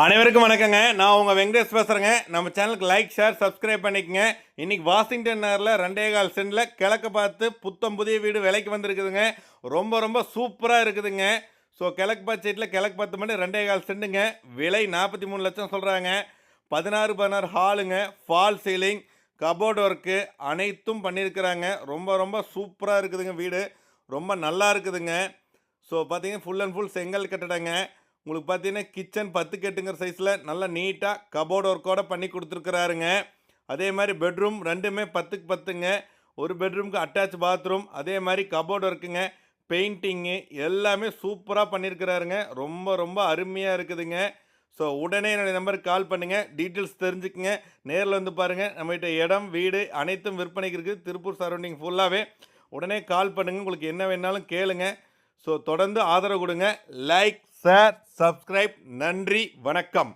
அனைவருக்கும் வணக்கங்க. நான் உங்கள் வெங்கடேஷ் பேசுகிறேங்க. நம்ம சேனலுக்கு லைக், ஷேர், சப்ஸ்கிரைப் பண்ணிக்கங்க. இன்றைக்கி வாஷிங்டன் நகரில் 2.25 சென்டில் கிழக்கு பார்த்து புத்தம் புதிய வீடு விலைக்கு வந்திருக்குதுங்க. ரொம்ப ரொம்ப சூப்பராக இருக்குதுங்க. ஸோ கிழக்கு பார்த்து சைட்டில் கிழக்கு 10 மணி 2.25 சென்ட்டுங்க. விலை 43 லட்சம் சொல்கிறாங்க. 16 ஹாலுங்க, ஃபால் சீலிங், கபோர்டு ஒர்க்கு அனைத்தும் பண்ணியிருக்கிறாங்க. ரொம்ப ரொம்ப சூப்பராக இருக்குதுங்க. வீடு ரொம்ப நல்லா இருக்குதுங்க. ஸோ பார்த்தீங்கன்னா ஃபுல் அண்ட் ஃபுல் செங்கல் கட்டடங்க. உங்களுக்கு பார்த்தீங்கன்னா கிச்சன் 10 எட்டுங்கிற சைஸில் நல்லா நீட்டாக கபோர்டு ஒர்க்கோடு பண்ணி கொடுத்துருக்குறாருங்க. அதே மாதிரி பெட்ரூம் ரெண்டுமே 10க்கு 10ங்க. ஒரு பெட்ரூமுக்கு அட்டாச் பாத்ரூம், அதே மாதிரி கபோர்டு ஒர்க்குங்க, பெயிண்டிங்கு எல்லாமே சூப்பராக பண்ணியிருக்கிறாருங்க. ரொம்ப ரொம்ப அருமையாக இருக்குதுங்க. ஸோ உடனே என்னுடைய நம்பருக்கு கால் பண்ணுங்கள், டீட்டெயில்ஸ் தெரிஞ்சுக்குங்க. நேரில் வந்து பாருங்கள். நம்மகிட்ட இடம், வீடு அனைத்தும் விற்பனைக்கு இருக்குது. திருப்பூர் சரௌண்டிங் ஃபுல்லாகவே. உடனே கால் பண்ணுங்கள், உங்களுக்கு என்ன வேணாலும் கேளுங்க. ஸோ தொடர்ந்து ஆதரவு கொடுங்க. Like, share, subscribe. நன்றி, வணக்கம்.